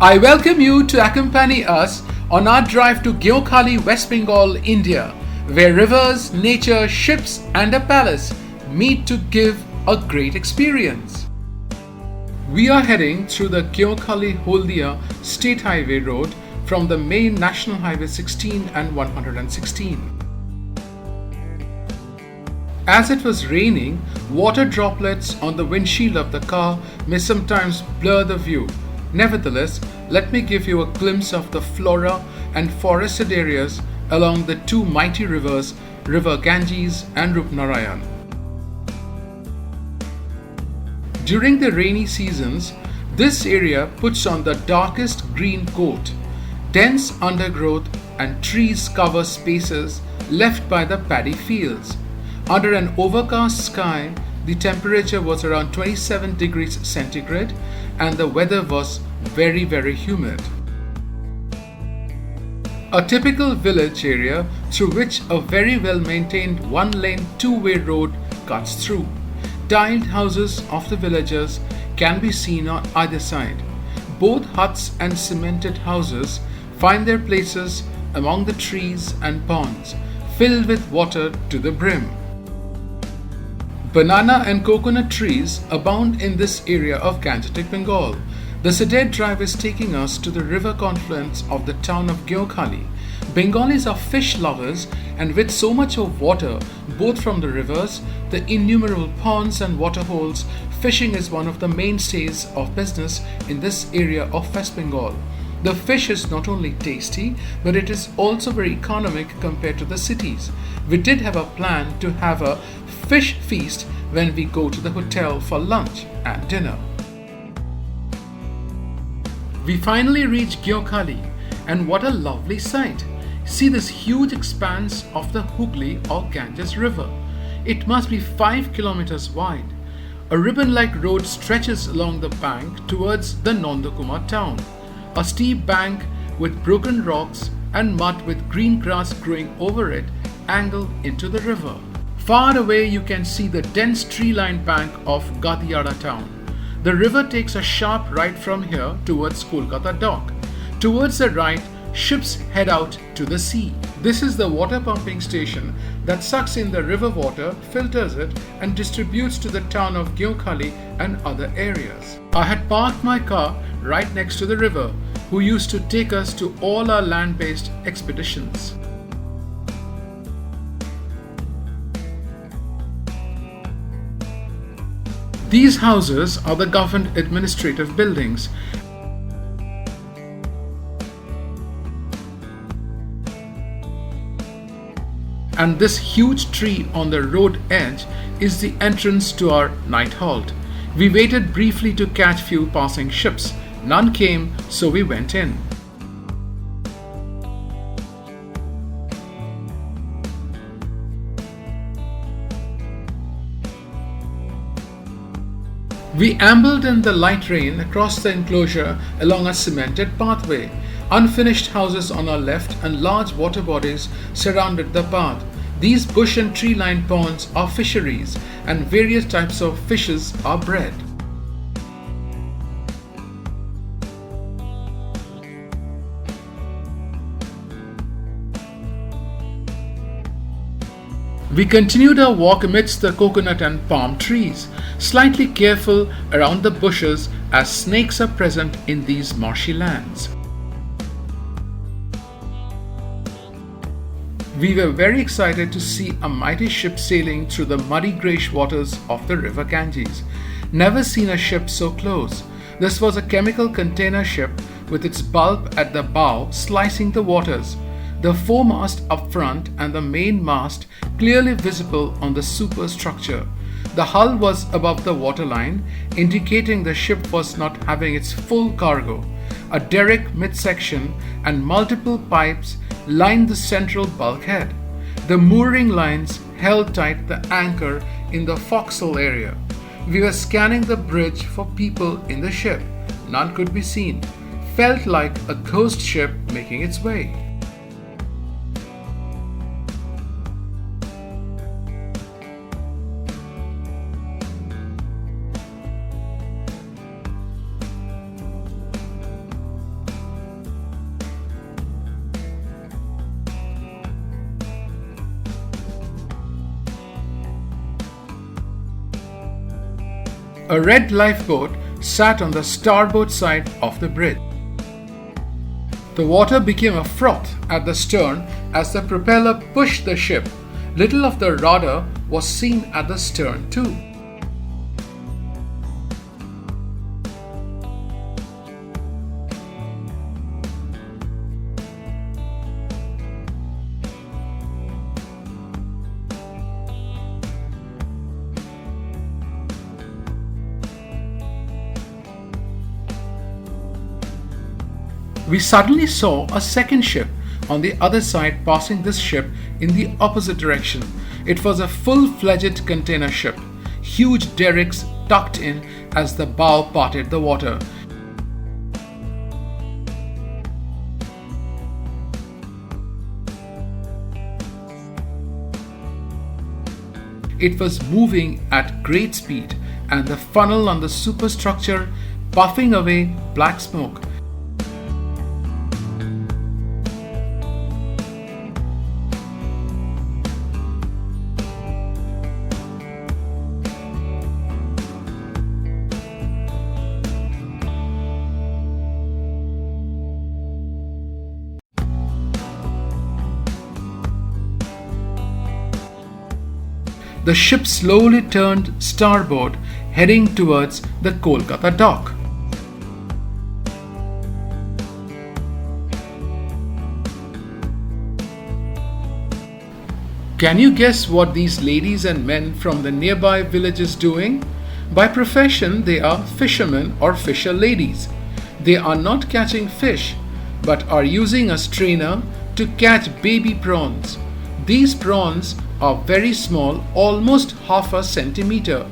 I welcome you to accompany us on our drive to Geonkhali, West Bengal, India, where rivers, nature, ships, and a palace meet to give a great experience. We are heading through the Geonkhali Haldia State Highway Road from the main National Highway 16 and 116. As it was raining, water droplets on the windshield of the car may sometimes blur the view. Nevertheless, let me give you a glimpse of the flora and forested areas along the two mighty rivers, River Ganges and Rupnarayan. During the rainy seasons, this area puts on the darkest green coat. Dense undergrowth and trees cover spaces left by the paddy fields. Under an overcast sky, the temperature was around 27 degrees centigrade and the weather was very humid. A typical village area through which a very well maintained one-lane two-way road cuts through. Tiled houses of the villagers can be seen on either side. Both huts and cemented houses find their places among the trees and ponds, filled with water to the brim. Banana and coconut trees abound in this area of Gangetic Bengal. The sedate drive is taking us to the river confluence of the town of Geonkhali. Bengalis are fish lovers, and with so much of water, both from the rivers, the innumerable ponds and waterholes, fishing is one of the mainstays of business in this area of West Bengal. The fish is not only tasty, but it is also very economic compared to the cities. We did have a plan to have a fish feast when we go to the hotel for lunch and dinner. We finally reach Geonkhali, and what a lovely sight! See this huge expanse of the Hooghly or Ganges River. It must be 5 kilometers wide. A ribbon-like road stretches along the bank towards the Nandakumar town. A steep bank with broken rocks and mud with green grass growing over it angle into the river. Far away you can see the dense tree-lined bank of Gadiara town. The river takes a sharp right from here towards Kolkata dock. Towards the right, ships head out to the sea. This is the water pumping station that sucks in the river water, filters it, and distributes to the town of Geonkhali and other areas. I had parked my car right next to the river, who used to take us to all our land-based expeditions. These houses are the government administrative buildings. And this huge tree on the road edge is the entrance to our night halt. We waited briefly to catch few passing ships. None came, so we went in. We ambled in the light rain across the enclosure along a cemented pathway. Unfinished houses on our left and large water bodies surrounded the path. These bush and tree-lined ponds are fisheries, and various types of fishes are bred. We continued our walk amidst the coconut and palm trees, slightly careful around the bushes as snakes are present in these marshy lands. We were very excited to see a mighty ship sailing through the muddy greyish waters of the river Ganges. Never seen a ship so close. This was a chemical container ship with its bulb at the bow slicing the waters. The foremast up front and the main mast clearly visible on the superstructure. The hull was above the waterline, indicating the ship was not having its full cargo. A derrick midsection and multiple pipes lined the central bulkhead. The mooring lines held tight the anchor in the forecastle area. We were scanning the bridge for people in the ship. None could be seen. Felt like a ghost ship making its way. A red lifeboat sat on the starboard side of the bridge. The water became a froth at the stern as the propeller pushed the ship. Little of the rudder was seen at the stern too. We suddenly saw a second ship on the other side passing this ship in the opposite direction. It was a full-fledged container ship, huge derricks tucked in as the bow parted the water. It was moving at great speed, and the funnel on the superstructure puffing away black smoke. The ship slowly turned starboard, heading towards the Kolkata dock. Can you guess what these ladies and men from the nearby village is doing? By profession, they are fishermen or fisher ladies. They are not catching fish, but are using a strainer to catch baby prawns. These prawns are very small, almost half a centimeter,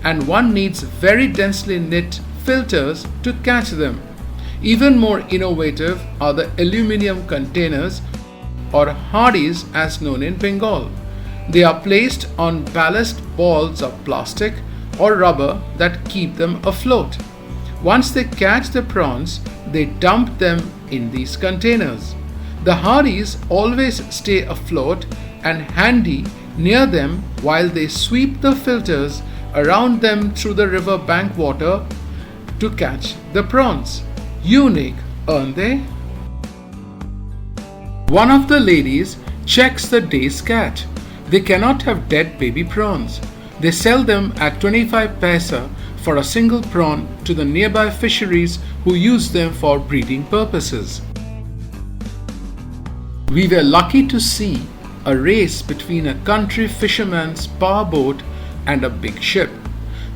and one needs very densely knit filters to catch them. Even more innovative are the aluminium containers, or hardies as known in Bengal. They are placed on ballast balls of plastic or rubber that keep them afloat. Once they catch the prawns, they dump them in these containers. The hardies always stay afloat and handy near them while they sweep the filters around them through the river bank water to catch the prawns. Unique, aren't they? One of the ladies checks the day's catch. They cannot have dead baby prawns. They sell them at 25 paisa for a single prawn to the nearby fisheries who use them for breeding purposes. We were lucky to see a race between a country fisherman's power boat and a big ship.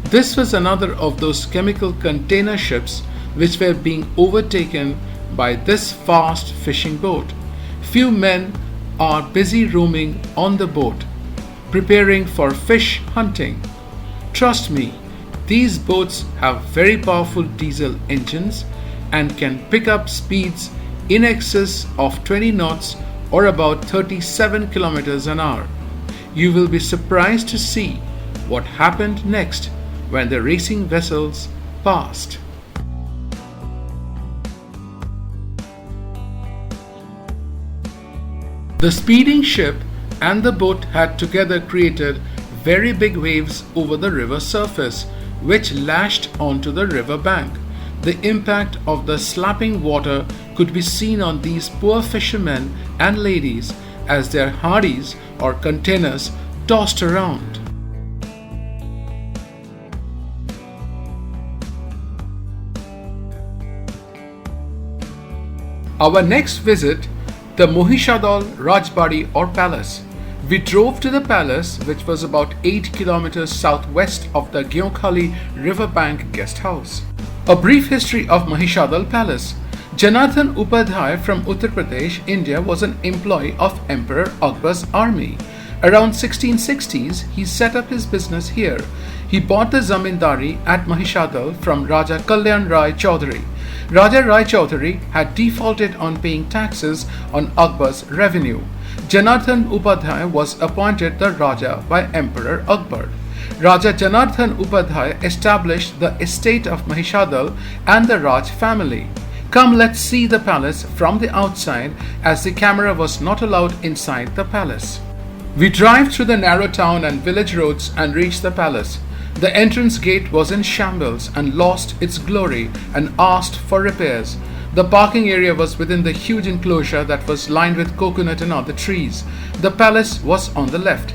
This was another of those chemical container ships which were being overtaken by this fast fishing boat. Few men are busy roaming on the boat, preparing for fish hunting. Trust me, these boats have very powerful diesel engines and can pick up speeds in excess of 20 knots or about 37 kilometers an hour. You will be surprised to see what happened next when the racing vessels passed. The speeding ship and the boat had together created very big waves over the river surface, which lashed onto the river bank. The impact of the slapping water could be seen on these poor fishermen and ladies as their hardies or containers tossed around. Our next visit, the Mahishadal Rajbari or palace. We drove to the palace, which was about 8 kilometers southwest of the Geonkhali riverbank guest house. A brief history of Mahishadal Palace. Janardhan Upadhyay from Uttar Pradesh, India was an employee of Emperor Akbar's army. Around 1660s, he set up his business here. He bought the zamindari at Mahishadal from Raja Kalyan Rai Chaudhary. Raja Rai Chaudhary had defaulted on paying taxes on Akbar's revenue. Janardhan Upadhyay was appointed the Raja by Emperor Akbar. Raja Janardhan Upadhyay established the estate of Mahishadal and the Raj family. Come, let's see the palace from the outside, as the camera was not allowed inside the palace. We drive through the narrow town and village roads and reach the palace. The entrance gate was in shambles and lost its glory and asked for repairs. The parking area was within the huge enclosure that was lined with coconut and other trees. The palace was on the left.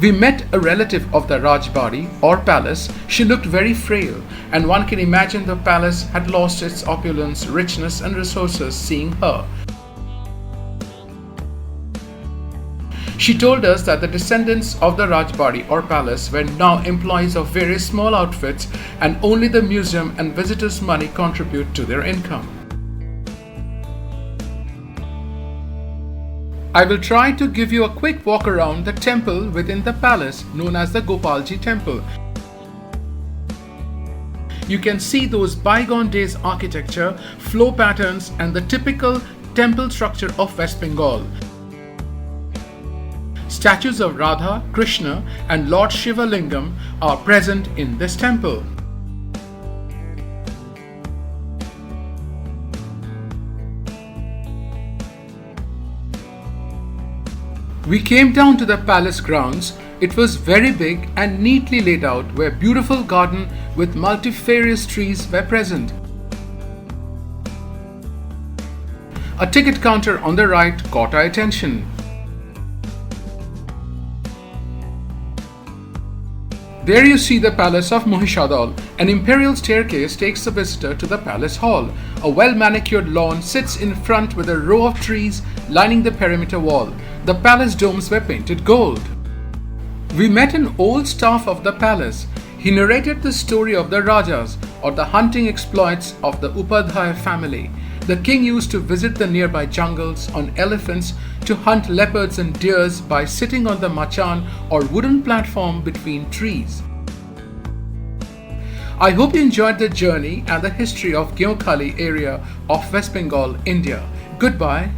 We met a relative of the Rajbari or palace. She looked very frail, and one can imagine the palace had lost its opulence, richness, and resources seeing her. She told us that the descendants of the Rajbari or palace were now employees of various small outfits, and only the museum and visitors' money contribute to their income. I will try to give you a quick walk around the temple within the palace known as the Gopalji temple. You can see those bygone days architecture, flow patterns and the typical temple structure of West Bengal. Statues of Radha, Krishna and Lord Shiva Lingam are present in this temple. We came down to the palace grounds. It was very big and neatly laid out, where beautiful garden with multifarious trees were present. A ticket counter on the right caught our attention. There you see the palace of Mahishadal. An imperial staircase takes the visitor to the palace hall. A well-manicured lawn sits in front with a row of trees lining the perimeter wall. The palace domes were painted gold. We met an old staff of the palace. He narrated the story of the Rajas or the hunting exploits of the Upadhyay family. The king used to visit the nearby jungles on elephants to hunt leopards and deers by sitting on the machan or wooden platform between trees. I hope you enjoyed the journey and the history of Geonkhali area of West Bengal, India. Goodbye.